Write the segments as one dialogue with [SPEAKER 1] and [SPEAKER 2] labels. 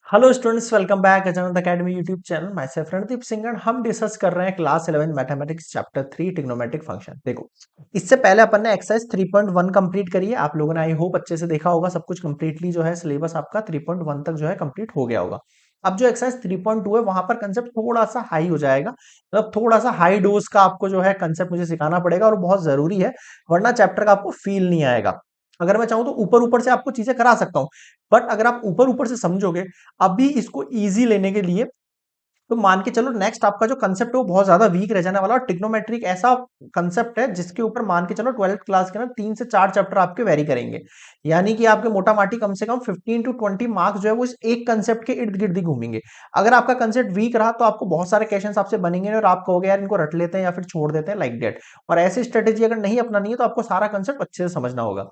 [SPEAKER 1] Hello students, welcome back अचानक academy YouTube channel. My self Randeep Singh and हम discuss कर रहे हैं class 11 mathematics chapter 3 trigonometric function. देखो, इससे पहले अपन ने एक्सरसाइज 3.1 कंप्लीट करी है। आप लोगों ने आई होप अच्छे से देखा होगा, सब कुछ कंप्लीटली जो है सिलेबस आपका 3.1 तक जो है कंप्लीट हो गया होगा। अब जो एक्सरसाइज 3.2 है वहां पर कंसेप्ट थोड़ा सा हाई हो जाएगा, मतलब थोड़ा सा हाई डोज का आपको जो है कंसेप्ट मुझे सिखाना पड़ेगा और बहुत जरूरी है, वरना चैप्टर का आपको फील नहीं आएगा। अगर मैं चाहूं तो ऊपर ऊपर से आपको चीजें करा सकता हूं, बट अगर आप ऊपर ऊपर से समझोगे अभी इसको इजी लेने के लिए, तो मान के चलो नेक्स्ट आपका जो कंसेप्ट है वो बहुत ज्यादा वीक रह जाने वाला। और ट्रिग्नोमेट्रिक ऐसा कंसेप्ट है जिसके ऊपर मान के चलो 12th क्लास के ना 3 से 4 चैप्टर आपके वेरी करेंगे। यानी कि आपके मोटा माटी कम से कम 15 to 20 मार्क्स जो है वो इस एक कंसेप्ट के इर्द गिर्द ही घूमेंगे। अगर आपका कंसेप्ट वीक रहा तो आपको बहुत सारे क्वेश्चन आपसे बनेंगे और आप कहोगे यार इनको रट लेते हैं या फिर छोड़ देते हैं लाइक डेट। और ऐसी स्ट्रेटेजी अगर नहीं अपनानी है तो आपको सारा कंसेप्ट अच्छे से समझना होगा।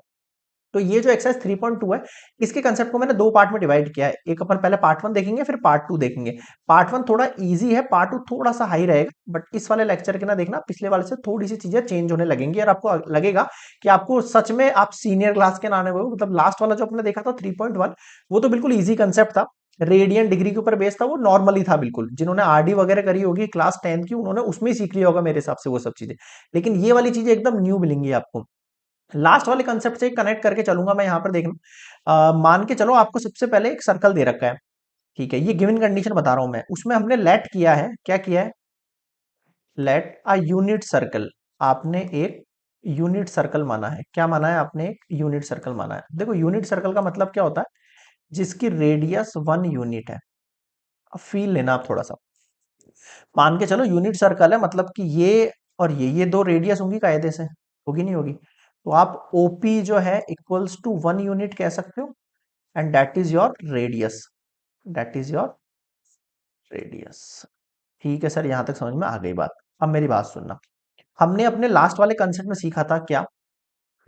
[SPEAKER 1] तो ये जो एक्सरसाइज 3.2 है, इसके कंसेप्ट को मैंने दो पार्ट में डिवाइड किया है। एक अपन पहले पार्ट 1 देखेंगे, फिर पार्ट 2 देखेंगे। पार्ट 1 थोड़ा इजी है, पार्ट 2 थोड़ा सा हाई रहेगा। बट इस वाले लेक्चर के ना देखना पिछले वाले से थोड़ी सी चीजें चेंज होने लगेंगी और आपको लगेगा कि आपको सच में आप सीनियर क्लास के ना आने वाले हो। मतलब लास्ट वाला जो आपने देखा था 3.1, वो तो बिल्कुल ईजी कंसेप्ट था, रेडियन डिग्री के ऊपर बेस्ड था, वो नॉर्मली था बिल्कुल। जिन्होंने आरडी वगैरह करी होगी क्लास 10 की, उन्होंने उसमें ही सीख लिया होगा मेरे हिसाब से वो सब चीजें। लेकिन ये वाली चीजें एकदम न्यू मिलेंगी आपको। लास्ट वाले कंसेप्ट से कनेक्ट करके चलूंगा मैं यहाँ पर। देखना, मान के चलो आपको सबसे पहले एक सर्कल दे रखा है, ठीक है। ये गिवन कंडीशन बता रहा हूं मैं, उसमें हमने लेट किया है, क्या किया है, लेट अ यूनिट सर्कल। आपने एक यूनिट सर्कल माना है। क्या माना है आपने? एक यूनिट सर्कल माना है। देखो, यूनिट सर्कल का मतलब क्या होता है? जिसकी रेडियस 1 यूनिट है। अब फील लेना आप थोड़ा सा। मान के चलो यूनिट सर्कल है, मतलब कि ये और ये दो रेडियस होंगी कायदे से, होगी नहीं होगी? तो आप ओपी जो है इक्वल्स टू 1 यूनिट कह सकते हो, and that is your radius, that is your radius. ठीक है सर, यहां तक समझ में आ गई बात। अब मेरी बात सुनना। हमने अपने लास्ट वाले कंसेप्ट में सीखा था क्या,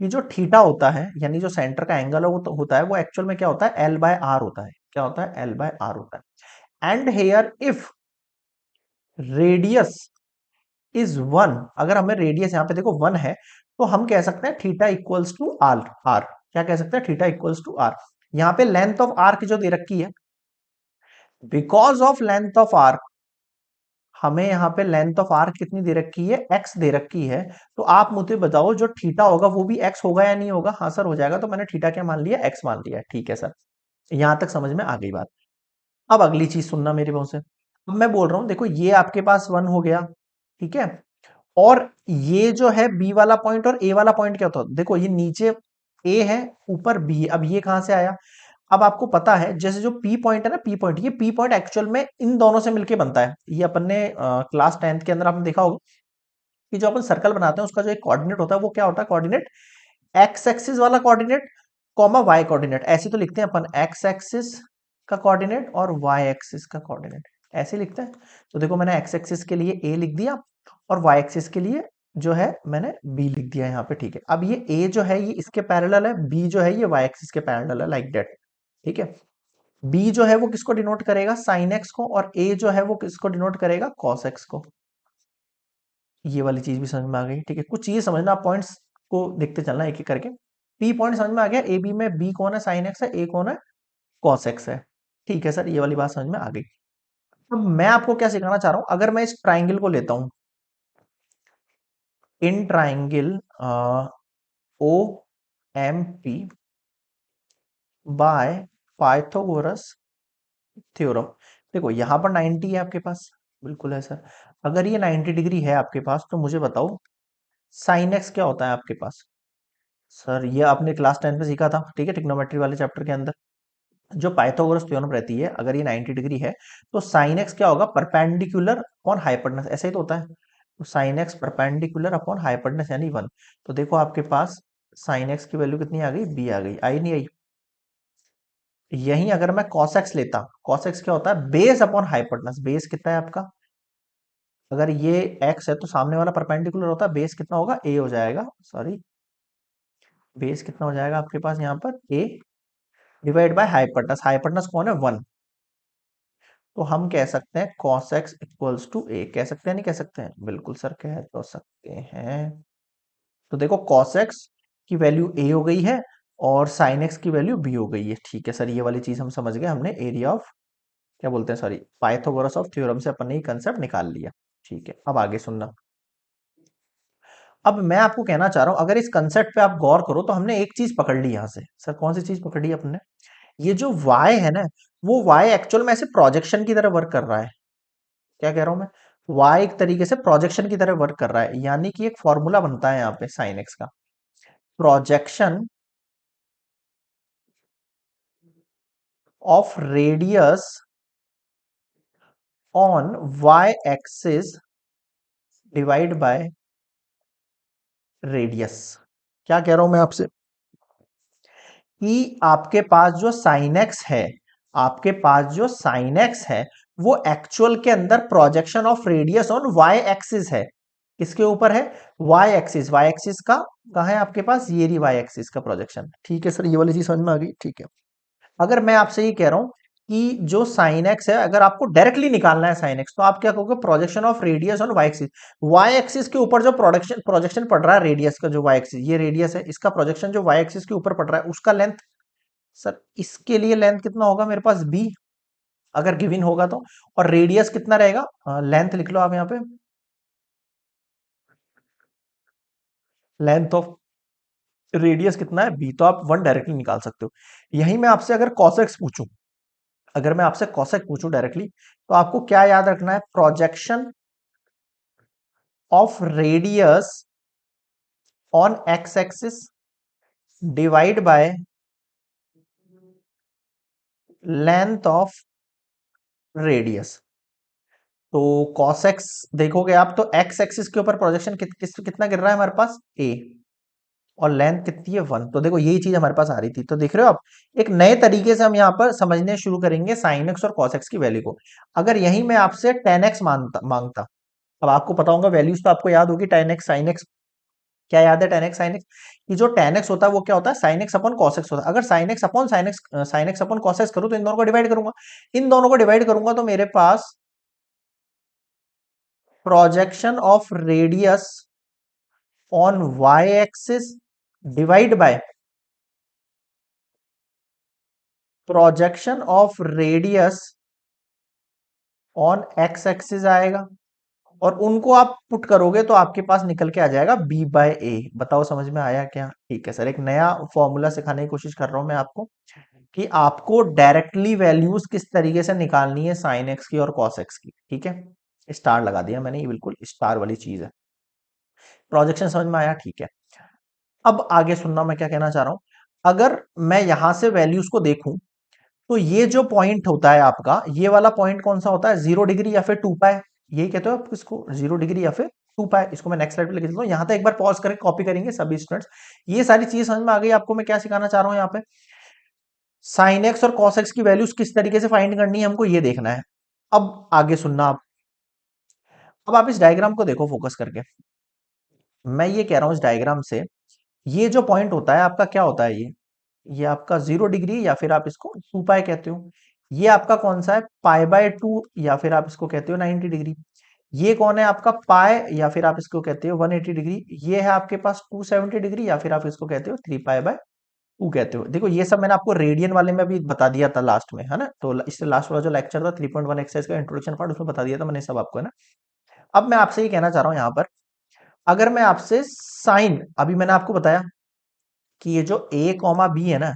[SPEAKER 1] कि जो थीटा होता है यानी जो सेंटर का एंगल है वो तो होता है, वो एक्चुअल में क्या होता है, एल बाय आर होता है। क्या होता है? एल बाय आर होता है। And here if radius is 1, अगर हमें रेडियस यहाँ पे देखो 1 है, तो हम कह सकते हैं theta equals to R. R क्या कह सकते हैं? Theta equals to R. यहाँ पे लेंथ ऑफ आर्क जो दे रखी है, because of length of arc, हमें यहाँ पे लेंथ ऑफ आर्क कितनी दे रखी है? एक्स दे रखी है। तो आप मुझे बताओ जो थीटा होगा वो भी एक्स होगा या नहीं होगा? हाँ सर हो जाएगा। तो मैंने थीटा क्या मान लिया? एक्स मान लिया। ठीक है सर, यहां तक समझ में आ गई बात। अब अगली चीज सुनना मेरे मुंह से। अब मैं बोल रहा हूं, देखो ये आपके पास 1 हो गया, ठीक है। और ये जो है बी वाला पॉइंट और ए वाला पॉइंट क्या होता है? देखो, ये नीचे ए है, ऊपर बी है। अब ये कहां से आया? अब आपको पता है जैसे जो पी पॉइंट है ना, पी पॉइंट, ये पी पॉइंट एक्चुअल में इन दोनों से मिलके बनता है। ये अपन ने क्लास 10th के अंदर आपने देखा होगा कि जो अपन सर्कल बनाते हैं उसका जो एक कोऑर्डिनेट होता है वो क्या होता है? कोऑर्डिनेट एक्स एक्सिस वाला कोऑर्डिनेट कॉमा वाई कोऑर्डिनेट। ऐसे तो लिखते हैं अपन, एक्स एक्सिस का कोऑर्डिनेट और वाई एक्सिस का कोऑर्डिनेट, ऐसे लिखते हैं। तो देखो, मैंने एक्स एक्सिस के लिए ए लिख दिया और वाई एक्सिस के लिए जो है मैंने बी लिख दिया यहाँ पे, ठीक है। अब ये ए जो है ये इसके पैरेलल है, बी जो है ये वाई एक्सिस के पैरेलल है, लाइक दैट, ठीक है। बी जो है वो किसको डिनोट करेगा? साइन एक्स को, और ए जो है वो किसको डिनोट करेगा? कॉस एक्स को। ये वाली चीज भी समझ में आ गई, ठीक है। कुछ चीजें समझना, पॉइंट्स को देखते चलना एक एक करके। पी पॉइंट समझ में आ गया, ए बी में बी कौन है? साइन एक्स है, ए कौन है? कॉस एक्स है। ठीक है सर, ये वाली बात समझ में आ गई। अब मैं आपको क्या सिखाना चाह रहा हूं, अगर मैं इस ट्राइंगल को लेता हूं, in triangle O M P by Pythagoras theorem. देखो यहां पर 90 है आपके पास, बिल्कुल है सर। अगर ये 90 डिग्री है आपके पास, तो मुझे बताओ साइन एक्स क्या होता है आपके पास? सर ये आपने क्लास 10 में सीखा था, ठीक है, ट्रिग्नोमेट्री वाले चैप्टर के अंदर। जो पाइथागोरस थ्योरम रहती है, अगर ये 90 डिग्री है तो साइन एक्स क्या होगा? परपेंडिकुलर अपॉन हाइपोटेनस, ऐसा ही तो होता है। तो sine x perpendicular upon hypotenuse यानी 1। तो देखो आपके पास साइन एक्स की वैल्यू कितनी आ गई? बी आ गई। आई नहीं आई? यही अगर मैं cos एक्स लेता, cos एक्स क्या होता है? Base upon hypotenuse. बेस कितना है आपका? अगर ये x है तो सामने वाला परपेंडिकुलर होता है, बेस कितना होगा? a हो जाएगा, सॉरी, बेस कितना हो जाएगा आपके पास यहाँ पर? a divide by hypotenuse. Hypotenuse कौन है? 1। तो हम कह सकते हैं cos x equals to a। कह सकते हैं नहीं कह सकते हैं? बिल्कुल सर, कह तो सकते हैं। तो देखो cos x की वैल्यू a हो गई है और sin x की वैल्यू b हो गई है। ठीक है सर, ये वाली चीज हम समझ गए, हमने एरिया ऑफ क्या बोलते हैं, सॉरी, पाइथागोरस ऑफ थ्योरम से अपन ने ये कंसेप्ट निकाल लिया। ठीक है, अब आगे सुनना। अब मैं आपको कहना चाह रहा हूं, अगर इस कंसेप्ट पे आप गौर करो तो हमने एक चीज पकड़ ली यहां से। सर कौन सी चीज पकड़ी अपने? ये जो y है ना, वो y एक्चुअल में ऐसे प्रोजेक्शन की तरह वर्क कर रहा है। क्या कह रहा हूं मैं? y एक तरीके से प्रोजेक्शन की तरह वर्क कर रहा है, यानी कि एक फॉर्मूला बनता है यहाँ पे साइन x का, projection of radius on y axis divide by radius. क्या कह रहा हूं मैं आपसे? कि आपके पास जो साइन एक्स है, आपके पास जो साइन एक्स है, वो एक्चुअल के अंदर projection of radius on Y axis है। किसके ऊपर है? Y axis. वाई एक्सिस का कहा है आपके पास? ये रही वाई एक्सिस का प्रोजेक्शन। ठीक है सर, ये वाली चीज समझ में आ गई। ठीक है, अगर मैं आपसे ये कह रहा हूं कि जो साइन एक्स है, अगर आपको डायरेक्टली निकालना है साइन एक्स, तो आप क्या कहोगे? Projection of radius on Y axis. Y axis के ऊपर जो प्रोजेक्शन प्रोजेक्शन पड़ रहा है रेडियस का, जो वाई एक्सिस, ये रेडियस है, इसका प्रोजेक्शन जो वाई एक्सिस के ऊपर पड़ रहा है, उसका लेंथ। सर इसके लिए लेंथ कितना होगा मेरे पास? बी, अगर गिवन होगा तो। और रेडियस कितना रहेगा? लेंथ लिख लो आप यहाँ पे, लेंथ ऑफ रेडियस कितना है? बी, तो आप वन डायरेक्टली निकाल सकते हो। यही मैं आपसे अगर कॉसेक्स पूछूं, अगर मैं आपसे कॉसेक पूछूं डायरेक्टली, तो आपको क्या याद रखना है? Projection of radius on X axis divide by length of radius. तो कॉसेक्स देखोगे आप तो एक्स एक्सिस के ऊपर प्रोजेक्शन कितना गिर रहा है हमारे पास? ए, और लेंथ कितनी है? वन। तो देखो यही चीज हमारे पास आ रही थी। तो देख रहे हो आप, एक नए तरीके से हम यहाँ पर समझने शुरू करेंगे साइन एक्स और कॉस एक्स की वैल्यू को। अगर यही मैं आपसे टेन एक्स मांगता मांगता, अब आपको पता होगा वैल्यूज तो आपको याद होगी, टेन एक्स साइन एक्स। क्या याद है? Ten x sine x. ये जो टेन एक्स होता है वो क्या होता है? Sine x upon cos x होता है। अगर sine x upon sine x upon cos x करूँ तो इन दोनों को डिवाइड करूंगा, इन दोनों को डिवाइड करूंगा तो मेरे पास projection of radius on Y axis divide by projection of radius on X axis आएगा। और उनको आप पुट करोगे तो आपके पास निकल के आ जाएगा बी बाय ए। बताओ समझ में आया क्या? ठीक है सर, एक नया फॉर्मूला सिखाने की कोशिश कर रहा हूं मैं आपको, कि आपको डायरेक्टली वैल्यूज किस तरीके से निकालनी है साइन एक्स की और कॉस एक्स की। ठीक है, स्टार लगा दिया मैंने, ये बिल्कुल स्टार वाली चीज है। प्रोजेक्शन समझ में आया? ठीक है, अब आगे सुनना मैं क्या कहना चाह रहा हूं। अगर मैं यहां से वैल्यूज को देखूं, तो ये जो पॉइंट होता है आपका, ये वाला पॉइंट कौन सा होता है? 0 डिग्री या फिर 2 पाई। यही कहते हो आप इसको, 0 डिग्री या फिर 2 पाई। इसको मैं नेक्स्ट स्लाइड पे लिख देता हूँ। यहां तक एक बार पॉज करके कॉपी करेंगे सभी स्टूडेंट्स। ये सारी चीज समझ में आ गई आपको? मैं क्या सिखाना चाह रहा हूँ यहाँ पे, साइन एक्स और कॉस एक्स की वैल्यूज किस तरीके से फाइंड करनी है, हमको ये देखना है। अब आगे सुनना आप। अब आप इस डायग्राम को देखो फोकस करके। मैं ये कह रहा हूं इस डायग्राम से, ये जो पॉइंट होता है आपका, क्या होता है ये आपका 0 डिग्री, या फिर आप इसको 2 पाई कहते हो। ये आपका कौन सा है? पाई बाय 2, या फिर आप इसको कहते हो 90 डिग्री। ये कौन है आपका? पाई, या फिर आप इसको कहते हो 180 डिग्री। ये है आपके पास 270 डिग्री, या फिर आप इसको कहते हो 3 पाई बाय 2 कहते हो। देखो ये सब मैंने आपको रेडियन वाले में भी बता दिया था लास्ट में, है ना? तो इससे लास्ट वाला जो लेक्चर था 3.1 एक्सरसाइज का इंट्रोडक्शन पार्ट, उसमें बता दिया था मैंने सब आपको, है ना? अब मैं आपसे ये कहना चाह रहा हूं यहाँ पर, अगर मैं आपसे साइन, अभी मैंने आपको बताया कि ये जो a कॉमा बी है ना,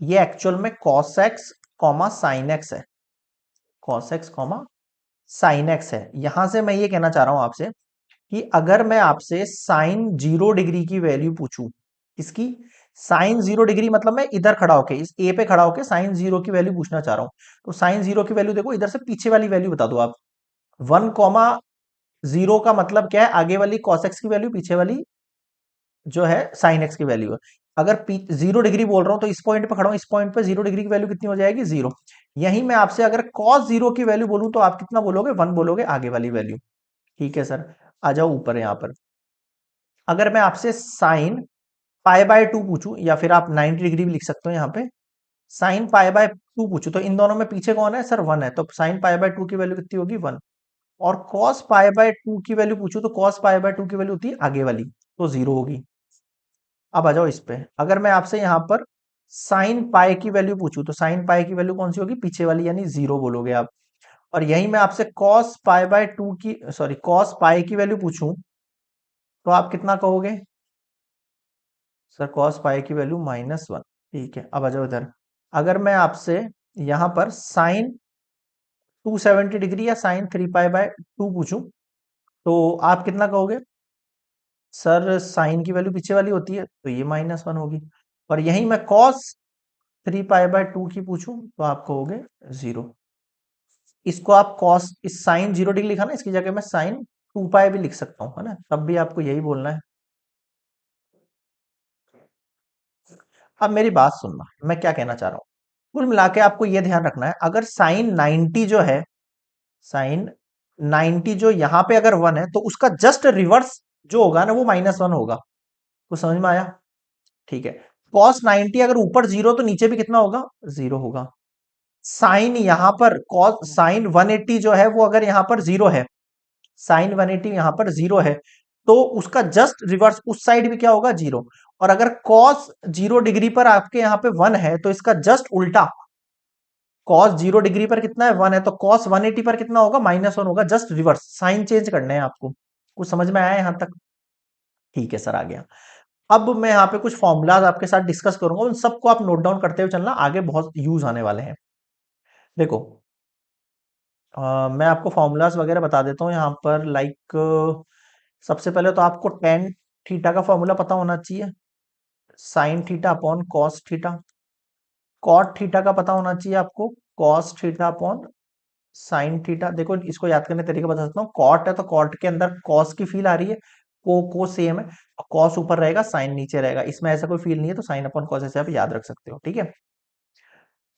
[SPEAKER 1] ये एक्चुअल में cos x comma sine x है। cos x comma sine x है। यहां से मैं ये कहना चाह रहा हूं आपसे कि अगर मैं आपसे साइन 0 डिग्री की वैल्यू पूछूं, इसकी साइन 0 डिग्री मतलब मैं इधर खड़ा होके, इस ए पे खड़ा होके साइन 0 की वैल्यू पूछना चाह रहा हूं, तो साइन 0 की वैल्यू देखो, इधर से पीछे वाली वैल्यू बता दो आप। 1 कॉमा 0 का मतलब क्या है? आगे वाली cos x की वैल्यू, पीछे वाली जो है साइन एक्स की वैल्यू है। अगर 0 डिग्री बोल रहा हूं तो इस पॉइंट पे खड़ा हूं, इस पॉइंट पे 0 डिग्री की वैल्यू कितनी हो जाएगी? 0। यही मैं आपसे अगर cos 0 की वैल्यू बोलूं तो आप कितना बोलोगे? 1 बोलोगे, आगे वाली वैल्यू। ठीक है सर, आ जाओ ऊपर यहां पर। अगर मैं आपसे साइन पाई बाय 2 पूछूं, या फिर आप 90 डिग्री भी लिख सकते हो यहाँ पे, साइन पाई बाय 2 पूछूं, तो इन दोनों में पीछे कौन है? सर 1 है, तो साइन पाई बाय 2 की वैल्यू कितनी होगी? 1। और cos पाई बाय 2 की वैल्यू पूछूं, तो cos पाई बाय 2 की वैल्यू होती है आगे वाली, तो 0 होगी। अब आ जाओ इस पे। अगर मैं आपसे यहां पर साइन पाई की वैल्यू पूछूं तो साइन पाई की वैल्यू कौन सी होगी, पीछे वाली, यानी जीरो बोलोगे आप। और यही मैं आपसे कॉस पाई बाय टू की, सॉरी, कॉस पाई की वैल्यू पूछूं तो आप कितना कहोगे? सर कॉस पाई की वैल्यू -1। ठीक है, अब आ जाओ इधर। अगर मैं आपसे यहां पर साइन 270 डिग्री या साइन 3 पाई बाय 2 पूछूं तो आप कितना कहोगे? सर साइन की वैल्यू पीछे वाली होती है तो ये -1 होगी। और यही मैं कॉस 3 पाई बाय 2 की पूछूं तो आप कहोगे जीरो। इसको आप कॉस, इस साइन 0 डिग्री लिखा ना, इसकी जगह मैं साइन 2 पाई भी लिख सकता हूं, है ना, तब भी आपको यही बोलना है। अब मेरी बात सुनना, मैं क्या कहना चाह रहा हूं। कुल मिला के आपको यह ध्यान रखना है, अगर साइन 90 जो है, साइन 90 जो यहां पे अगर 1 है तो उसका जस्ट रिवर्स जो होगा ना वो -1 होगा। तो समझ में आया? ठीक है। कॉस 90 अगर ऊपर जीरो तो नीचे भी कितना होगा? जीरो होगा। साइन यहां पर कॉस साइन 180 जो है वो अगर यहां पर जीरो है, साइन 180 यहां पर जीरो है, तो उसका जस्ट रिवर्स उस साइड भी क्या होगा? जीरो। और अगर कॉस 0 डिग्री पर आपके यहां पे 1 है तो इसका जस्ट उल्टा, कॉस 0 डिग्री पर कितना है? 1 है, तो कॉस 180 पर कितना होगा? -1 होगा। जस्ट रिवर्स साइन चेंज करने हैं आपको। कुछ समझ में आया यहां तक? ठीक है सर, आ गया। अब मैं यहाँ पे कुछ फॉर्मूलाज आपके साथ डिस्कस करूंगा, उन सबको आप नोट डाउन करते हुए चलना, आगे बहुत यूज आने वाले हैं। देखो, मैं आपको फॉर्मूलाज वगैरह बता देता हूँ यहाँ पर, लाइक सबसे पहले तो आपको टेन थीटा का फॉर्मूला पता होना चाहिए, sine theta upon cos theta. Cot theta का पता होना चाहिए आपको, cos theta upon sine theta. देखो इसको याद करने का तरीका बता सकता हूँ, कॉट है तो कॉट के अंदर कॉस की फील आ रही है, को सेम है, कॉस ऊपर रहेगा साइन नीचे रहेगा, इसमें ऐसा कोई फील नहीं है, तो साइन अपॉन कॉस ऐसे आप याद रख सकते हो। ठीक है,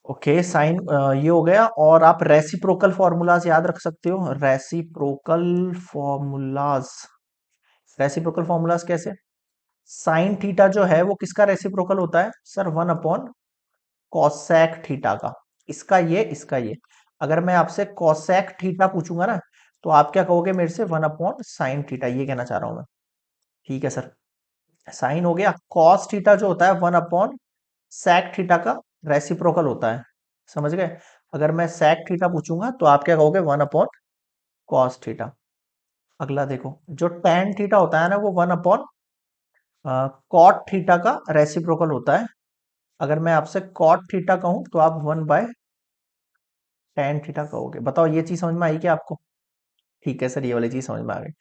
[SPEAKER 1] ओके, साइन ये हो गया। और आप रेसिप्रोकल फॉर्मूलाज याद रख सकते हो, रेसिप्रोकल फॉर्मूलाज। रेसिप्रोकल फॉर्मूलाज कैसे? साइन थीटा जो है वो किसका रेसिप्रोकल होता है? सर 1 अपॉन कॉसेक थीटा का। इसका ये। अगर मैं आपसे कॉसेक थीटा पूछूंगा ना तो आप क्या कहोगे मेरे से? 1 अपॉन साइन थीटा, ये कहना चाह रहा हूं मैं। ठीक है सर, साइन हो गया। कॉस थीटा जो होता है 1 अपॉन सेक थीटा का रेसिप्रोकल होता है, समझ गए? अगर मैं सेक थीटा पूछूंगा तो आप क्या कहोगे? 1 अपॉन कॉस थीटा। अगला देखो, जो टेन थीटा होता है ना वो 1 अपॉन कॉट थीटा का रेसिप्रोकल होता है। अगर मैं आपसे कॉट थीटा कहूं तो आप 1/tan थीटा कहोगे। बताओ ये चीज समझ में आई क्या आपको? ठीक है सर, ये वाली चीज समझ में आ गई।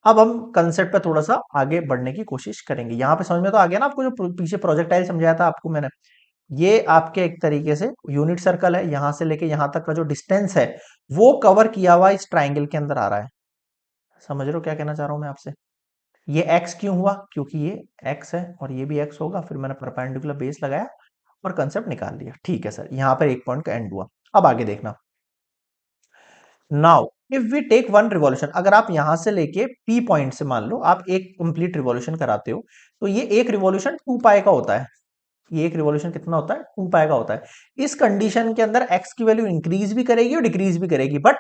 [SPEAKER 1] अब हम कंसेप्ट पे थोड़ा सा आगे बढ़ने की कोशिश करेंगे। यहाँ पे समझ में तो आ गया ना आपको, जो पीछे प्रोजेक्टाइल समझाया था आपको मैंने। ये आपके एक तरीके से यूनिट सर्कल है, यहां से लेके यहां तक का जो डिस्टेंस है वो कवर किया हुआ इस ट्राइंगल के अंदर आ रहा है। समझ रहे हो क्या कहना चाह रहा हूं मैं आपसे? ये एक्स क्यों हुआ? क्योंकि ये एक्स है और ये भी एक्स होगा, फिर मैंने परपेंडिकुलर बेस लगाया और कंसेप्ट निकाल लिया। ठीक है सर, यहां पर एक पॉइंट का एंड हुआ। अब आगे देखना। Now if we take one revolution, अगर आप यहां से लेके पी पॉइंट से मान लो आप एक कंप्लीट रिवॉल्यूशन कराते हो, तो ये एक रिवॉल्यूशन 2 पाई का होता है। ये एक रिवॉल्यूशन कितना होता है? 2 पाई का होता है। इस कंडीशन के अंदर एक्स की वैल्यू इंक्रीज भी करेगी और डिक्रीज भी करेगी, but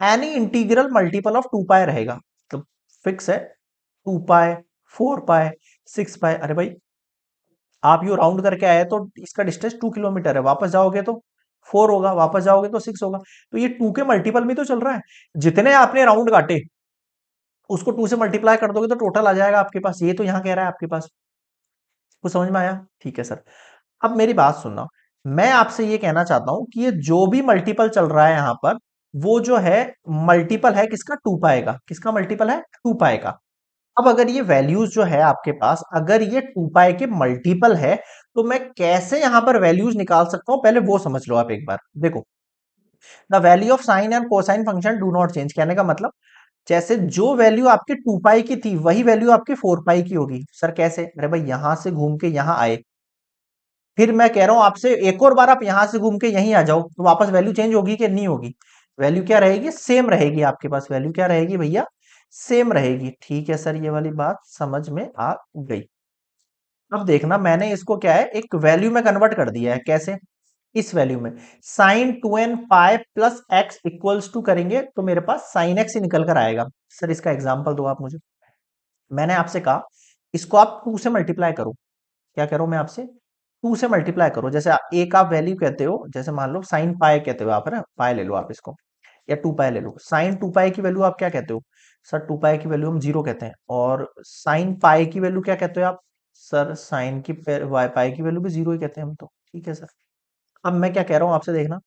[SPEAKER 1] any integral multiple of 2 पाई रहेगा। तो फिक्स है, 2 पाई, 4 पाई, 6 पाई। अरे भाई, आप यू राउंड करके आए तो इसका डिस्टेंस 2 किलोमीटर है, वापस जाओगे तो 4 होगा, वापस जाओगे तो 6 होगा। तो ये 2 के मल्टीपल में तो चल रहा है। जितने आपने राउंड काटे उसको 2 से मल्टीप्लाई कर दोगे तो टोटल आ जाएगा आपके पास। ये तो यहां कह रहा है आपके पास। कुछ समझ में आया? ठीक है सर। अब मेरी बात सुनना, मैं आपसे ये कहना चाहता हूं कि ये जो भी मल्टीपल चल रहा है यहां पर, वो जो है मल्टीपल है किसका? 2 पाई का। किसका मल्टीपल है? 2 पाई का। अब अगर ये वैल्यूज जो है आपके पास, अगर ये 2 पाई के मल्टीपल है, तो मैं कैसे यहां पर वैल्यूज निकाल सकता हूं, पहले वो समझ लो आप एक बार। देखो, the value of sine and cosine function do not change, कहने का मतलब जैसे जो वैल्यू आपके 2 पाई की थी वही वैल्यू आपके 4 पाई की होगी। सर कैसे? अरे भाई, यहां से घूम के यहां आए, फिर मैं कह रहा हूं आपसे एक और बार आप यहां से घूम के यहीं आ जाओ, तो वापस वैल्यू चेंज होगी कि नहीं होगी? वैल्यू क्या रहेगी? सेम रहेगी। आपके पास वैल्यू क्या रहेगी भैया? सेम रहेगी। ठीक है सर, ये वाली बात समझ में आ गई। अब देखना, मैंने इसको क्या है, एक वैल्यू में कन्वर्ट कर दिया है। कैसे? इस वैल्यू में sine 2n pi plus X equals to करेंगे तो मेरे पास साइन एक्स ही निकल कर आएगा। सर इसका एग्जांपल दो आप मुझे। मैंने आपसे कहा इसको आप 2 से मल्टीप्लाई करो। क्या कह रहा हूं मैं आपसे? टू से मल्टीप्लाई करो। जैसे एक आप वैल्यू कहते हो, जैसे मान लो साइन पाई कहते हो आप, है ना, पाई ले लो आप इसको, या टू पाई ले लो। साइन टू पाई की वैल्यू आप क्या कहते हो सर? टू पाई की वैल्यू हम जीरो कहते हैं। और साइन पाई की वैल्यू क्या कहते हो आप? सर साइन की पाई की वैल्यू भी जीरो ही कहते हैं हम तो। ठीक है सर। अब मैं क्या कह रहा हूं आपसे, देखना,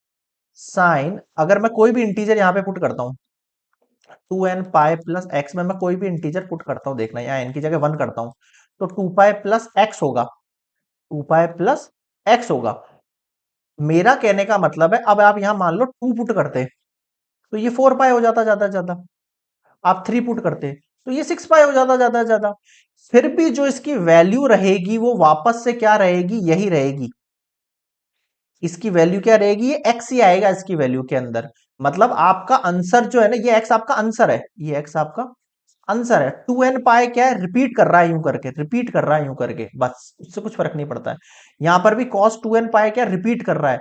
[SPEAKER 1] साइन अगर मैं कोई भी इंटीजर यहाँ पे पुट करता हूँ, two N pi plus X में मैं कोई भी इंटीजर पुट करता हूँ, देखना, यहाँ एन की जगह वन करता हूँ, तो टू पाई प्लस एक्स होगा। टू पाई प्लस एक्स होगा। मेरा कहने का मतलब है, अब आप यहां मान लो टू पुट करते तो ये फोर पाई हो जाता ज्यादा से ज्यादा। आप थ्री पुट करते तो ये सिक्स पाई हो जाता ज्यादा से ज्यादा। फिर भी जो इसकी वैल्यू रहेगी वो वापस से क्या रहेगी? यही रहेगी। इसकी वैल्यू क्या रहेगी? ये एक्स ही आएगा इसकी वैल्यू के अंदर। मतलब आपका आंसर जो है ना, ये एक्स आपका आंसर है, ये एक्स आपका आंसर है। टू एन पाए क्या है? रिपीट कर रहा है यूं करके, रिपीट कर रहा है यूं करके, बस उससे कुछ फर्क नहीं पड़ता है। यहां पर भी कॉस टू एन पाए क्या रिपीट कर रहा है,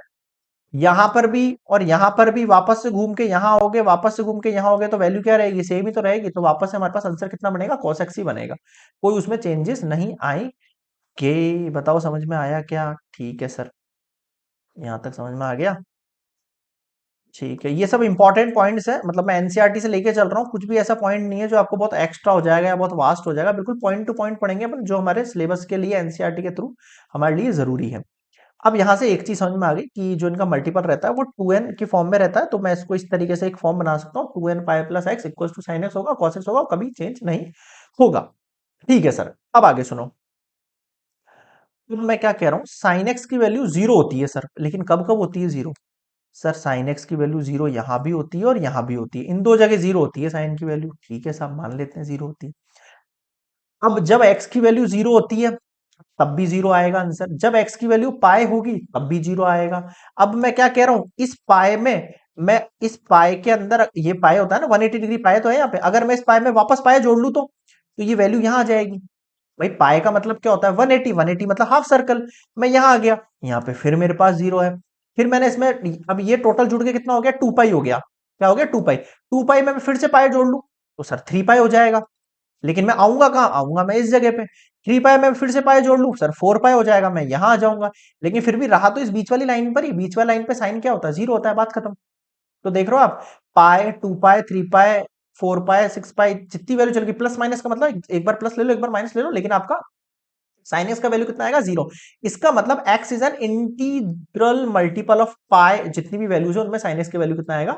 [SPEAKER 1] यहां पर भी और यहां पर भी। वापस से घूम के यहां हो गए, वापस से घूम के यहां हो गए, तो वैल्यू क्या रहेगी? सेम ही तो रहेगी। तो वापस से हमारे पास आंसर कितना बनेगा? cos x ही बनेगा। कोई उसमें चेंजेस नहीं आएंगे। बताओ समझ में आया क्या? ठीक है सर, यहां तक समझ में आ गया? ठीक है, ये सब इंपॉर्टेंट पॉइंट्स है। मतलब मैं एनसीईआरटी से लेके चल रहा हूँ, कुछ भी ऐसा पॉइंट नहीं है जो आपको बहुत एक्स्ट्रा हो जाएगा या बहुत वास्ट हो जाएगा। बिल्कुल पॉइंट टू पॉइंट पढ़ेंगे अपन, जो हमारे सिलेबस के लिए एनसीईआरटी के थ्रू हमारे लिए जरूरी है। अब यहां से एक चीज समझ में आ गई कि जो इनका मल्टीपल रहता है वो टू एन की फॉर्म में रहता है। तो मैं इसको इस तरीके से एक फॉर्म बना सकता हूँ, two N pi plus X equal to sine X होगा, कॉस एक्स होगा, कभी चेंज नहीं होगा। ठीक है सर, अब आगे सुनो। तो मैं क्या कह रहा हूँ, साइन एक्स की वैल्यू जीरो होती है सर, लेकिन कब कब होती है जीरो? सर साइन एक्स की वैल्यू जीरो यहां भी होती है और यहां भी होती है, इन दो जगह जीरो होती है साइन की वैल्यू। ठीक है साहब, मान लेते हैं जीरो होती है। अब जब एक्स की वैल्यू जीरो होती है तब भी जीरो आएगा आंसर, जब एक्स की वैल्यू पाए होगी तब भी जीरो आएगा। अब मैं क्या कह रहा हूं, इस पाए में, मैं इस पाए के अंदर, ये पाए होता है ना 180 डिग्री पाए तो है यहाँ पे, अगर मैं इस पाए में वापस पाए जोड़ लूं तो ये वैल्यू यहां आ जाएगी। भाई पाए का मतलब क्या होता है? 180, 180 मतलब हाफ सर्कल। मैं यहां आ गया, यहाँ पे फिर मेरे पास जीरो है। फिर मैंने इसमें, अब ये टोटल जुड़ के कितना हो गया? टू पाई हो गया। क्या हो गया? To pi. टू पाई में मैं फिर से पाए जोड़ लूं तो सर थ्री पाई हो जाएगा। लेकिन मैं आऊंगा कहाँ? आऊंगा मैं इस जगह पे। थ्री पाई में फिर से पाई जोड़ लूं सर फोर पाई हो जाएगा, मैं यहां आ जाऊंगा। लेकिन फिर भी रहा तो इस बीच वाली लाइन पर ही, बीच वाली लाइन पे साइन क्या होता है? जीरो होता है, बात खत्म। तो देख रहे हो आप, pi, two pi, three pi, four pi, six pi, जितनी वैल्यू चल गई, प्लस माइनस का मतलब एक बार प्लस ले लो एक बार माइनस ले लो, लेकिन आपका साइन एक्स का वैल्यू कितना आएगा? जीरो। इसका मतलब X is an integral multiple of pi, जितनी भी वैल्यूज है उनमें साइन एक्स की वैल्यू कितना आएगा?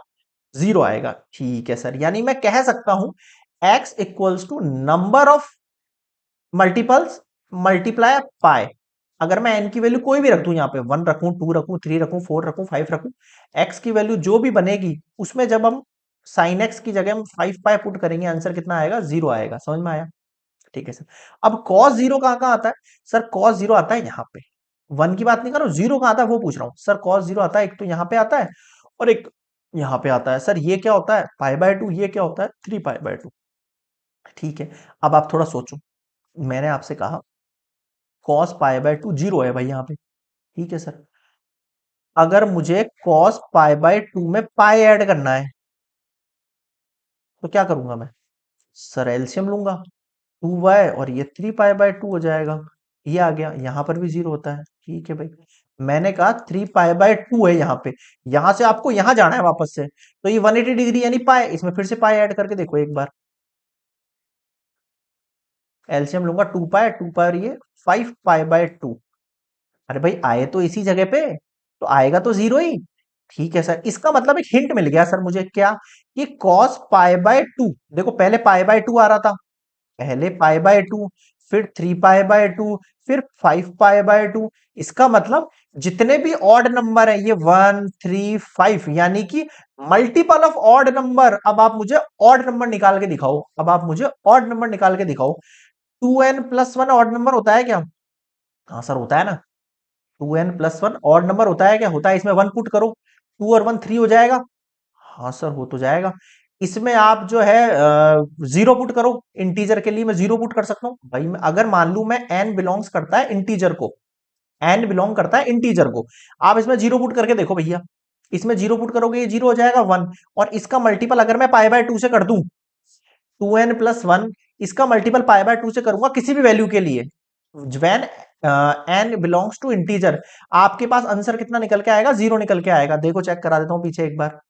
[SPEAKER 1] जीरो आएगा। ठीक है सर, यानी मैं कह सकता हूं X equals to number of multiples multiply pi. अगर मैं एन की वैल्यू कोई भी रख दूं, यहाँ पे वन रखूं, टू रखूं, थ्री रखूं, फोर रखूं, फाइव रखूं, एक्स की वैल्यू जो भी बनेगी उसमें जब हम साइन एक्स की जगह हम फाइव पाई पुट करेंगे, आंसर कितना आएगा? जीरो आएगा। समझ में आया? ठीक है सर। अब कॉस जीरो कहां कहां आता है? सर कॉस जीरो आता है यहाँ पे। वन की बात नहीं कर रहा हूं, जीरो कहां आता है वो पूछ रहा हूं। सर कॉस जीरो आता है, एक तो यहाँ पे आता है और एक यहाँ पे आता है। सर ये क्या होता है? पाई बाय टू। ये क्या होता है? Three pi by to. ठीक है, अब आप थोड़ा सोचो। मैंने आपसे कहा cos pi by to zero है भाई यहाँ पे। ठीक है सर, अगर मुझे कॉस पाई बाय टू में पाई ऐड करना है तो क्या करूंगा मैं? सर एलसीएम लूंगा, टू वाई और ये थ्री पाई बाय टू हो जाएगा। ये आ गया, यहां पर भी जीरो होता है। ठीक है भाई, मैंने कहा थ्री पाई बाय टू है यहाँ पे, यहां से आपको यहां जाना है वापस से, तो ये 180 डिग्री यानी पाई, इसमें फिर से पाई ऐड करके देखो एक बार। एलसीएम लूंगा, टू पाई और ये फाइव पाई बाय टू। अरे भाई आए तो इसी जगह पे, तो आएगा तो जीरो ही। ठीक है सर, इसका मतलब एक हिंट मिल गया सर मुझे, क्या? कि cos पाई बाय टू, देखो पहले पाई बाय टू आ रहा था, पहले पाई बाय टू, फिर थ्री पाई बाय टू, फिर फाइव पाई बाय टू। इसका मतलब जितने भी ऑड नंबर है, ये वन, थ्री, फाइव, यानी कि मल्टीपल ऑफ ऑड नंबर। अब आप मुझे ऑड नंबर निकाल के दिखाओ, अब आप मुझे ऑड नंबर निकाल के दिखाओ। Two N plus one odd number होता है क्या? हाँ सर होता है ना। Two N plus one odd number होता है क्या? होता है। इसमें वन पुट करो, टू और वन थ्री हो जाएगा। हाँ सर हो तो जाएगा। इसमें आप जो है जीरो पुट करो, इंटीजर के लिए मैं जीरो पुट कर सकता हूँ भाई। अगर मान लू मैं एन बिलोंग्स करता है इंटीजर को, एन बिलोंग करता है इंटीजर को, आप इसमें जीरो पुट करके देखो भैया। इसमें जीरो पुट करोगे ये जीरो हो जाएगा वन, और इसका मल्टीपल अगर मैं पाई बाय टू से कर दूं, टू एन प्लस वन, इसका मल्टीपल पाई बाय टू से करूंगा किसी भी वैल्यू के लिए, when N belongs to integer, आपके पास आंसर कितना निकल के आएगा? 0 निकल के आएगा। देखो चेक करा देता हूं पीछे एक बार।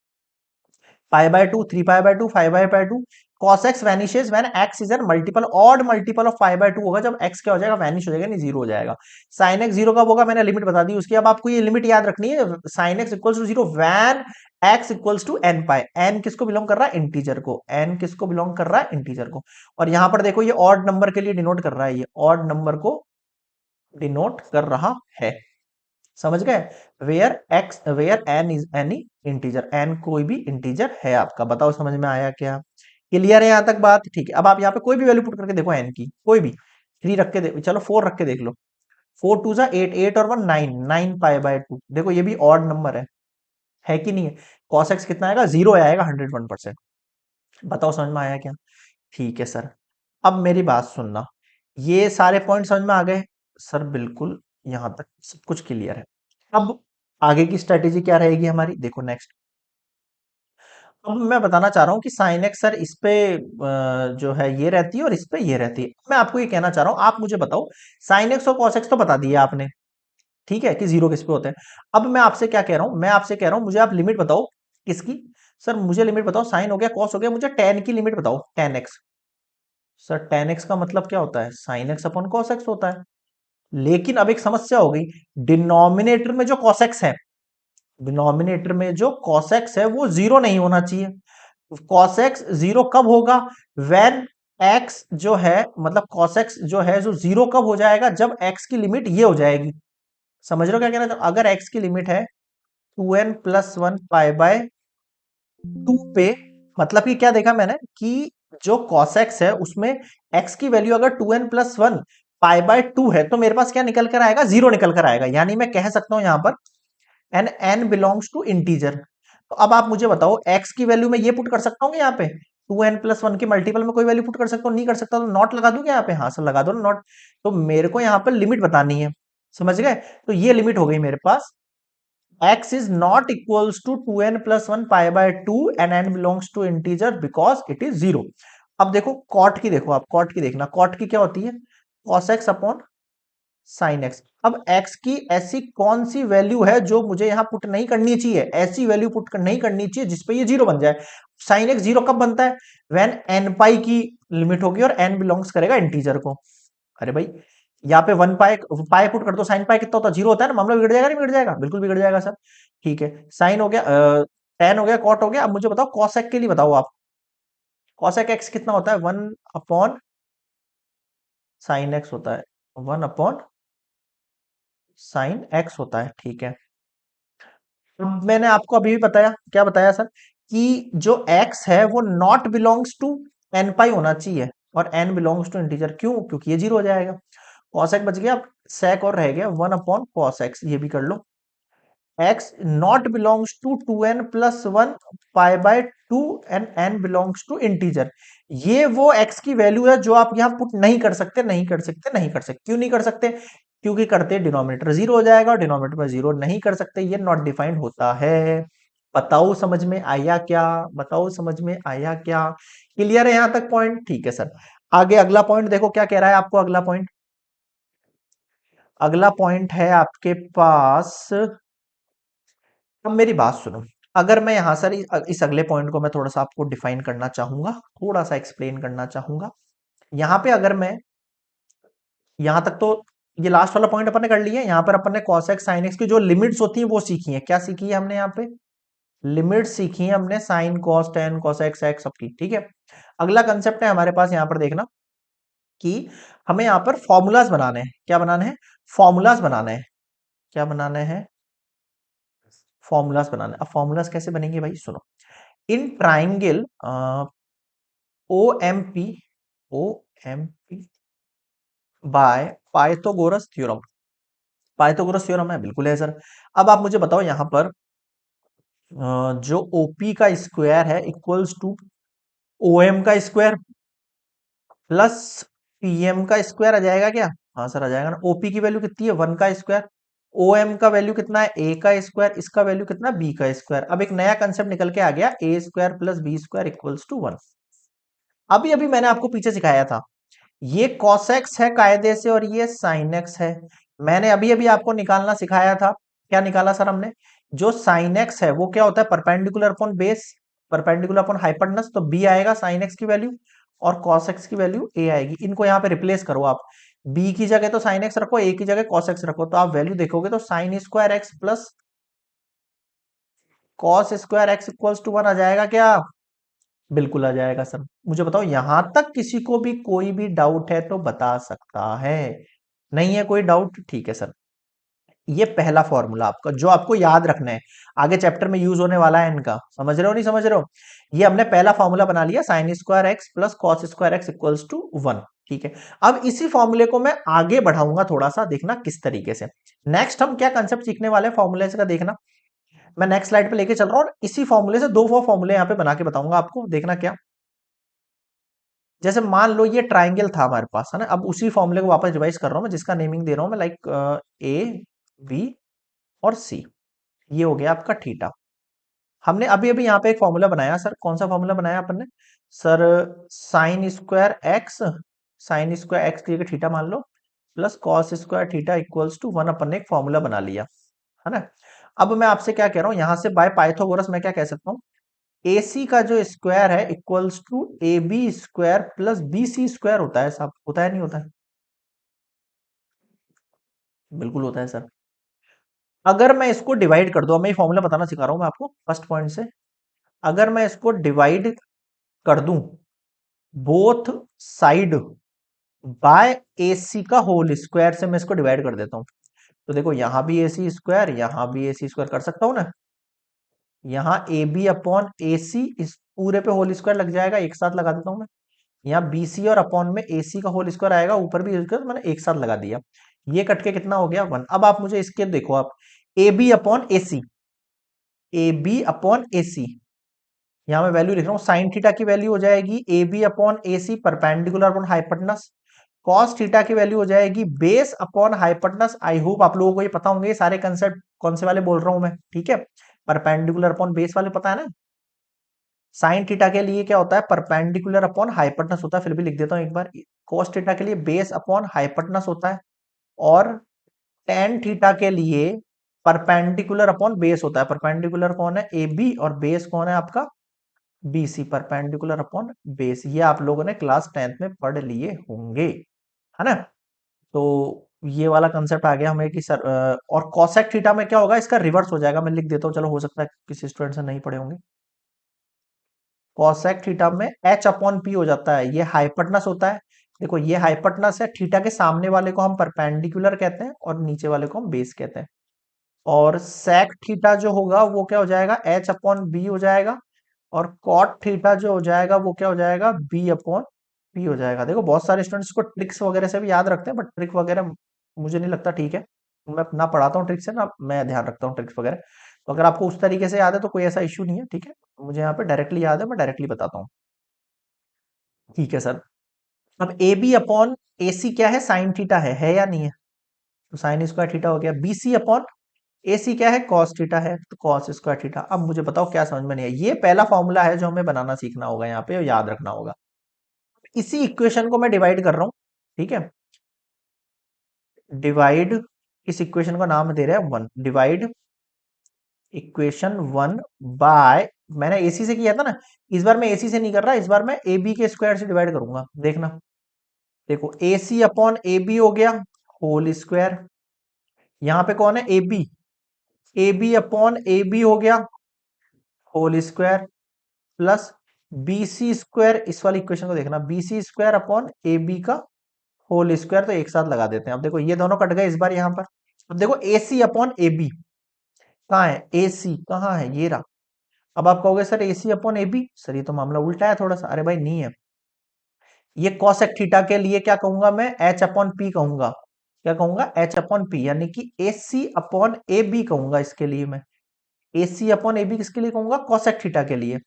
[SPEAKER 1] Pi by 2, 3 pi by 2, 5 by 2, cos x vanishes when x is a multiple odd multiple of pi by 2 होगा जब x क्या हो जाएगा? वैनिश हो जाएगा, नहीं 0 हो जाएगा। sin x 0 कब होगा? मैंने लिमिट बता दी उसकी। अब आपको ये लिमिट याद रखनी है, sin x equals to 0 when x equals to n pi. n किसको बिलोंग कर रहा है? इंटीजर को। n किसको बिलोंग कर रहा है? इंटीजर को। और यहां पर देखो ये ऑड नंबर के लिए डिनोट कर रहा है, ये ऑड नंबर को डिनोट कर रहा है। समझ गए? Where N is any integer, N कोई भी इंटीजर है आपका। बताओ समझ में आया क्या? क्लियर है यहां तक बात? ठीक है। अब आप यहाँ पे कोई भी वैल्यू पुट करके देखो एन की, कोई भी। 3 रख के चलो 4 रख के देख लो। 4 टू जा 8, 8 और 1 9, 9 पाई बाय 2। देखो ये भी ऑड नंबर है कि नहीं है? कॉस एक्स कितना आएगा? 0 आएगा 101%। बताओ समझ में आया क्या? ठीक है सर। अब मेरी बात सुनना, ये सारे पॉइंट समझ में आ गए? सर बिल्कुल, यहां तक सब कुछ क्लियर है। अब आगे की स्ट्रेटेजी क्या रहेगी हमारी? देखो नेक्स्ट, अब मैं बताना चाह रहा हूं कि साइन एक्स सर इस पे जो है ये रहती है और इस पे ये रहती है। मैं आपको ये कहना चाह रहा हूं, आप मुझे बताओ, साइन एक्स और कॉस एक्स तो बता दिया आपने, ठीक है, कि 0 किस पे होते हैं। अब मैं आपसे क्या कह रहा हूं? मैं आपसे कह रहा हूं मुझे आप लिमिट बताओ किसकी? सर मुझे लिमिट बताओ, साइन हो गया, कॉस हो गया, मुझे टेन की लिमिट बताओ, ten x. Sir ten x का मतलब क्या होता है? Sine x upon cos x होता है। लेकिन अब एक समस्या हो गई, डिनोमिनेटर में जो cos x है, डिनोमिनेटर में जो cos x है वो 0 नहीं होना चाहिए। cos x 0 कब होगा? when x जो है, मतलब cos x जो है जो 0 कब हो जाएगा? जब x की लिमिट ये हो जाएगी। समझ रहे हो क्या कहना चाह? अगर x की लिमिट है 2n+1 पाई बाय 2 पे, मतलब कि क्या देखा मैंने कि जो cos x है उसमें x की वैल्यू अगर 2n+1 पाई बाय 2 है तो मेरे पास क्या निकल कर आएगा? 0 निकल कर आएगा। यानी मैं कह सकता हूं यहां पर N N belongs to integer. तो अब आप मुझे बताओ, x की वैल्यू में ये पुट कर सकता हूँ यहाँ पे? 2n+1 के मल्टीपल में कोई वैल्यू पुट कर सकता हूँ? नहीं कर सकता, तो नॉट लगा दूं क्या यहाँ पे? हाँ सर लगा दो ना नॉट। तो मेरे को यहाँ पर लिमिट बतानी है, समझ गए? तो ये लिमिट हो गई मेरे पास, x is not equals to 2n+1 pi by 2 and n belongs to integer because it is 0। अब देखो कॉट की, देखो आप कॉट की देखना, कॉट की क्या होती है? cos x upon sine x. अब x की ऐसी कौन सी वैल्यू है जो मुझे यहां पुट नहीं करनी चाहिए? ऐसी वैल्यू पुट नहीं करनी चाहिए जिसपे ये 0 बन जाए। साइन एक्स 0 कब बनता है? व्हेन n पाई की लिमिट होगी और n बिलोंग्स करेगा इंटीजर को। अरे भाई, यहाँ पे 1 पाई पाई पुट कर दो, साइन पाई कितना होता है? 0 होता है ना। मामला बिगड़ जाएगा नहीं बिगड़ जाएगा? बिल्कुल बिगड़ जाएगा सर। ठीक है, साइन हो गया, टेन हो गया, कॉट हो गया। अब मुझे बताओ कॉसेक के लिए बताओ आप, कॉसेक एक्स कितना होता है? 1 अपॉन साइन एक्स होता है, 1 अपॉन साइन एक्स होता है। ठीक है, अब मैंने आपको अभी भी बताया, क्या बताया सर? कि जो x है वो नॉट बिलोंग्स टू n पाई होना चाहिए और n बिलोंग्स टू इंटीजर। क्यों? क्योंकि ये 0 हो जाएगा। कॉस एक्स बच गया, अब sec और रह गया 1 अपॉन कॉस एक्स, ये भी कर लो। x not belongs to 2n+1 pi by 2 and n belongs to integer. ये वो x की वैल्यू है जो आप यहां पुट नहीं कर सकते, नहीं कर सकते, नहीं कर सकते। क्यों नहीं कर सकते? क्योंकि करते डिनोमिनेटर 0 हो जाएगा और डिनोमिनेटर में 0 नहीं कर सकते, ये नॉट डिफाइंड होता है। बताओ समझ में आया क्या? बताओ समझ में आया क्या? क्लियर है यहां तक पॉइंट? ठीक है सर। आगे अगला पॉइंट देखो क्या कह रहा है आपको। अगला पॉइंट, अगला पॉइंट है आपके पास। अब मेरी बात सुनो, अगर मैं यहां सर इस अगले पॉइंट को मैं थोड़ा सा आपको डिफाइन करना चाहूंगा, थोड़ा सा एक्सप्लेन करना चाहूंगा। यहां पे अगर मैं, यहां तक तो ये लास्ट वाला पॉइंट अपन ने कर लिया है। यहां पर अपन ने cos x sin x की जो लिमिट्स होती हैं वो सीखी है। क्या सीखी है हमने? यहाँ पे लिमिट सीखी है हमने, sine cos tan cos x x सबकी। ठीक है, अगला कंसेप्ट है हमारे पास यहाँ पर देखना कि हमें यहाँ पर फॉर्मूलाज बनाने हैं। क्या बनाने हैं? फॉर्मूलाज बनाने हैं। क्या बनाने हैं? फॉर्मूलाज बनाने। अब फॉर्मूलाज कैसे बनेंगे भाई? सुनो, in triangle O M P, O M P by Pythagoras theorem. Pythagoras theorem है, बिल्कुल है सर। अब आप मुझे बताओ यहां पर जो ओपी का स्क्वायर है इक्वल्स टू ओएम का स्क्वायर प्लस पीएम का स्क्वायर आ जाएगा क्या? हाँ सर आ जाएगा ना। ओपी की वैल्यू कितनी है? 1 का स्क्वायर। ओएम का वैल्यू कितना है? ए का स्क्वायर। इसका वैल्यू कितना? बी का स्क्वायर। अब एक नया कंसेप्ट निकल के आ गया, A square plus B square equals to 1। अभी अभी मैंने आपको पीछे सिखाया था, ये cos x है कायदे से और ये sin x है। मैंने अभी अभी आपको निकालना सिखाया था। क्या निकाला सर हमने? जो साइन एक्स है वो क्या होता है? Perpendicular upon base, perpendicular upon hypotenuse, तो बी आएगा साइन एक्स की वैल्यू, और कॉस एक्स की वैल्यू ए आएगी। इनको यहाँ पे रिप्लेस करो आप। बी की जगह तो साइन एक्स रखो, ए की जगह कॉस एक्स रखो, तो आप वैल्यू देखोगे तो sine square X plus cos square X equals to 1 आ जाएगा क्या? बिल्कुल आ जाएगा सर। मुझे बताओ, यहां तक किसी को भी कोई भी डाउट है तो बता सकता है? नहीं है कोई डाउट? ठीक है सर। ये पहला फॉर्मूला आपका जो आपको याद रखना है, आगे चैप्टर में यूज होने वाला है इनका। समझ रहे हो नहीं समझ रहे हो? ये हमने पहला फॉर्मूला बना लिया, sine square X plus cos square X equals to 1। ठीक है। अब इसी फॉर्मूले को मैं आगे बढ़ाऊंगा थोड़ा सा, देखना किस तरीके से। नेक्स्ट हम क्या कंसेप्ट सीखने वाले हैं फॉर्मूले का, देखना। मैं नेक्स्ट स्लाइड पे लेके चल रहा हूँ, और इसी फॉर्मूले से दो फॉर्मूले यहाँ पे बना के बताऊंगा आपको, देखना क्या। जैसे मान लो ये ट्राइंगल था हमारे पास, है ना। अब उसी फॉर्मूले को वापस रिवाइज कर रहा हूं मैं, जिसका नेमिंग दे रहा हूं मैं, लाइक ए, बी और सी। ये हो गया आपका थीटा। हमने अभी अभी यहाँ पे एक फॉर्मूला बनाया सर। कौन सा फॉर्मूला बनाया अपन ने? Sir sine square X, sine square X की जगह थीटा मान लो, plus cos square theta equals to 1, अपन ने एक फॉर्मूला बना लिया, है ना। अब मैं आपसे क्या कह रहा हूं, यहां से बाय पाइथागोरस मैं क्या कह सकता हूं? AC का जो स्क्वायर है equals to AB square plus BC square होता है साहब। होता है नहीं होता है? बिल्कुल होता है सर। अगर मैं इसको डिवाइड कर दूं, मैं ये फॉर्मूला बताना सिखा रहा हूं मैं आपको फर्स्ट पॉइंट से। अगर मैं इसको डिवाइड कर दूं बोथ साइड बाय AC का होल स्क्वायर से, मैं इसको डिवाइड कर देता हूं, तो देखो यहां भी AC स्क्वायर, यहां भी AC स्क्वायर कर सकता हूं ना। यहां AB अपॉन AC इस पूरे पे होल स्क्वायर लग जाएगा, एक साथ लगा देता हूं मैं। यहाँ BC और अपॉन में AC का होल स्क्वायर आएगा, ऊपर भी स्क्वायर मैंने एक साथ लगा दिया। ये कट के कितना हो गया? 1। अब आप मुझे इसके देखो आप, AB upon AC, AB upon AC, यहाँ मैं वैल्यू लिख रहा हूँ, साइन थीटा की वैल्यू हो जाएगी AB upon AC perpendicular upon hypotenuse. Cos theta की वैल्यू हो जाएगी base upon hypotenuse. I hope आप लोगों को ये पता होंगे, ये सारे कंसेप्ट कौन से वाले बोल रहा हूं मैं, ठीक है। परपेंडिकुलर अपॉन बेस वाले पता है ना। साइन थीटा के लिए क्या होता है? परपेंडिकुलर अपॉन हाइपोटेनस होता है, फिर भी लिख देता हूं एक बार। कोस थीटा के लिए बेस अपॉन हाइपोटेनस होता है, और टेन थीटा के लिए परपेंडिकुलर अपॉन बेस होता है। परपेंडिकुलर कौन है? ए बी, और बेस कौन है आपका? B C. Perpendicular upon base, ये आप लोगों ने क्लास 10th में पढ़ लिए होंगे, है ना। तो ये वाला कंसेप्ट आ गया हमें कि सर और कॉसेक थीटा में क्या होगा? इसका रिवर्स हो जाएगा। मैं लिख देता हूँ, चलो हो सकता है किसी स्टूडेंट से नहीं पढ़े होंगे। कॉसेक थीटा में एच अपॉन पी हो जाता है, ये हाइपोटेनस होता है। देखो ये हाइपोटेनस है, थीटा के सामने वाले को हम परपेंडिकुलर कहते हैं, और नीचे वाले को हम बेस कहते हैं। और सेक थीटा जो होगा वो क्या हो जाएगा? एच अपॉन बी हो जाएगा। और कॉट थीटा जो हो जाएगा वो क्या हो जाएगा? बी अपॉन पी हो जाएगा। देखो बहुत सारे स्टूडेंट्स को ट्रिक्स वगैरह से भी याद रखते हैं, बट ट्रिक वगैरह मुझे नहीं लगता ठीक है। मैं ना पढ़ाता हूँ ट्रिक से, ना मैं ध्यान रखता हूँ ट्रिक्स वगैरह। तो अगर आपको उस तरीके से याद है तो कोई ऐसा इश्यू नहीं है, ठीक है। मुझे यहाँ पे डायरेक्टली याद है, मैं डायरेक्टली बताता हूँ। ठीक है सर। अब ए बी अपॉन ए सी क्या है? साइन थीटा है या नहीं है? तो साइन स्क्वायर थीटा हो गया। बी सी अपॉन ए सी क्या है? कॉस थीटा है, तो कॉस स्क्वायर थीटा। अब मुझे बताओ क्या समझ में नहीं है? ये पहला फॉर्मूला है जो हमें बनाना सीखना होगा यहाँ पे, और याद रखना होगा। इसी इक्वेशन को मैं डिवाइड कर रहा हूँ, ठीक है। डिवाइड, इस इक्वेशन का नाम दे रहे हैं 1। डिवाइड इक्वेशन 1 बाय, मैंने एसी से किया था ना, इस बार मैं एसी से नहीं कर रहा, इस बार मैं ए बी के स्क्वायर से डिवाइड करूंगा, देखना। देखो ए सी अपॉन ए बी हो गया होल स्क्वायर। यहां पे कौन है? A B upon A B हो गया whole square, plus B C square. इस वाली इक्वेशन को देखना, B C square upon A B का होल स्क्वायर, तो एक साथ लगा देते हैं। अब देखो ये दोनों कट गए इस बार यहां पर। अब देखो ए सी अपॉन ए बी कहाँ है? ए सी कहाँ है? ये रहा। अब आप कहोगे sir A C upon A B, sir ये तो मामला उल्टा है थोड़ा सा। अरे भाई नहीं है, ये कॉसेक थीटा के लिए क्या कहूंगा मैं? एच अपॉन पी कहूंगा। क्या कहूंगा? एच अपॉन पी, यानी कि ए सी अपॉन ए बी कहूंगा इसके लिए मैं। ए सी अपॉन ए बी किसके लिए कहूंगा? कॉसेक थीटा के लिए।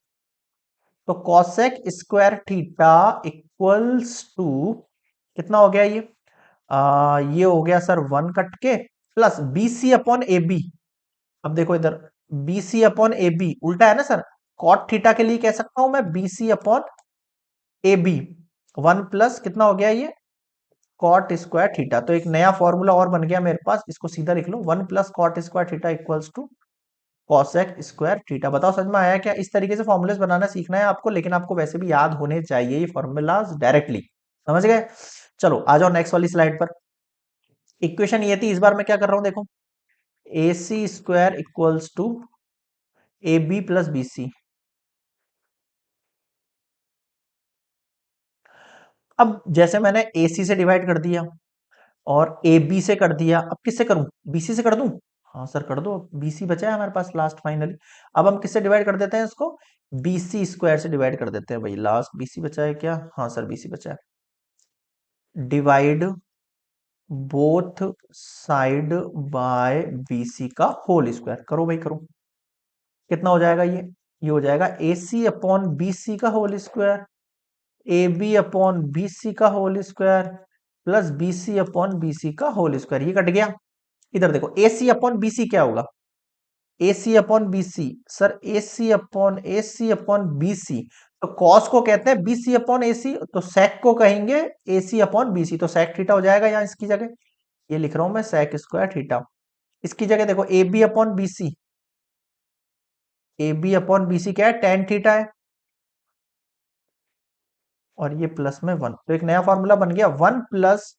[SPEAKER 1] तो cosec square theta equals to कितना हो गया ये? ये हो गया सर 1 कट के, plus B C upon A B. अब देखो इधर, B C upon A B उल्टा है ना सर। कॉट थीटा के लिए कह सकता हूं मैं B C upon A B. 1 plus कितना हो गया ये? Cot square theta. तो एक नया फॉर्मूला और बन गया मेरे पास, इसको सीधा लिख लो, 1 + cot² theta equals to cosec square theta. बताओ समझ में आया क्या? इस तरीके से फॉर्मूलेस बनाना सीखना है आपको, लेकिन आपको वैसे भी याद होने चाहिए ये फॉर्मूलाज डायरेक्टली। समझ गए? चलो आ जाओ नेक्स्ट वाली स्लाइड पर। इक्वेशन ये थी, इस बार मैं क्या कर रहा हूं देखो, AC² equals to AB plus BC। अब जैसे मैंने AC से डिवाइड कर दिया और AB से कर दिया, अब किससे करूं? BC से कर दूं? हाँ सर कर दो, BC बचा है हमारे पास लास्ट फाइनली। अब हम किससे डिवाइड कर देते हैं इसको? BC² से डिवाइड कर देते हैं भाई। लास्ट BC बचा है क्या? हाँ सर BC बचा है। Divide both side by BC का होल स्क्वायर करो भाई करो। कितना हो जाएगा ये हो जाएगा AC/BC का होल स्क्वायर, AB/BC का होल स्क्वायर प्लस BC/BC का होल स्क्वायर। ये कट गया। इधर देखो AC/BC क्या होगा? AC/BC सर, AC/BC तो कॉस को कहते हैं BC/AC, तो सेक को कहेंगे AC/BC। तो सेक थीटा हो जाएगा यहाँ इसकी जगह, ये लिख रहा हूं मैं सेक² थीटा। इसकी जगह देखो AB/BC, AB/BC क्या है? tan थीटा है, और ये प्लस में 1। तो एक नया फॉर्मूला बन गया, 1 +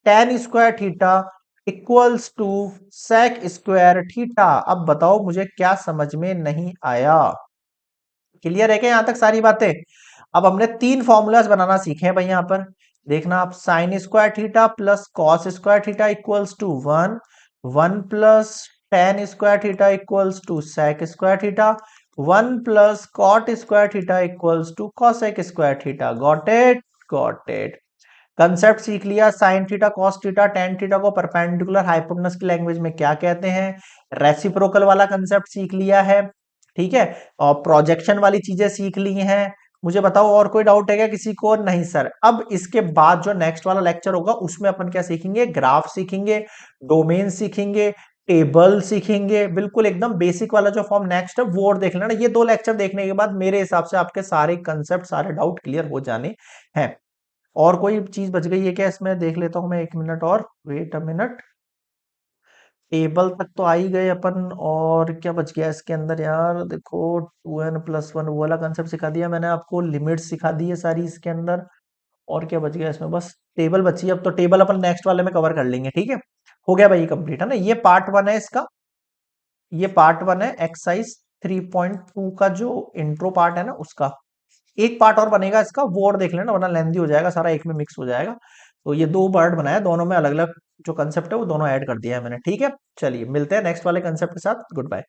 [SPEAKER 1] tan² थीटा इक्वल्स टू सेक² थीटा। अब बताओ मुझे क्या समझ में नहीं आया? क्लियर है क्या यहां तक सारी बातें? अब हमने 3 फॉर्मूलाज बनाना सीखे हैं भाई यहां पर। देखना आप, sin² theta plus cos² theta equals to 1, 1 + tan² theta equals to सेक² theta, 1 + cot² theta equals to cosec² theta. Got it? Got it. Concept सीख लिया, sine theta cos theta tan theta को परपेंडिकुलर हाइपोटेनस की language में क्या कहते हैं। Reciprocal वाला कंसेप्ट सीख लिया है, ठीक है, और प्रोजेक्शन वाली चीजें सीख ली हैं। मुझे बताओ और कोई डाउट है क्या किसी को? नहीं सर। अब इसके बाद जो नेक्स्ट वाला लेक्चर होगा उसमें अपन क्या सीखेंगे? ग्राफ सीखेंगे, डोमेन सीखेंगे, टेबल सीखेंगे, बिल्कुल एकदम बेसिक वाला जो फॉर्म नेक्स्ट है वो और देख लेना। ये 2 लेक्चर देखने के बाद मेरे हिसाब से आपके सारे कंसेप्ट, सारे डाउट क्लियर हो जाने हैं। और कोई चीज बच गई है क्या इसमें? देख लेता हूं मैं, 1 मिनट और, वेट अ मिनट। टेबल तक तो आ ही गए अपन, और क्या बच गया इसके अंदर यार? देखो 2n+1 वो वाला कंसेप्ट सिखा दिया मैंने आपको, लिमिट सिखा दी है सारी इसके अंदर। और क्या बच गया इसमें? बस टेबल बची है। अब तो टेबल अपन नेक्स्ट वाले में कवर कर लेंगे, ठीक है। हो गया भाई कंप्लीट है ना, ये पार्ट 1 है इसका। ये पार्ट 1 है एक्सरसाइज 3.2 का, जो इंट्रो पार्ट है ना उसका। एक पार्ट और बनेगा इसका, वो और देख लेना, वरना लेंदी हो जाएगा, सारा एक में मिक्स हो जाएगा। तो ये 2 पार्ट बनाया, दोनों में अलग अलग जो कंसेप्ट है वो दोनों ऐड कर दिया है मैंने, ठीक है। चलिए मिलते हैं नेक्स्ट वाले कंसेप्ट के साथ। Good bye.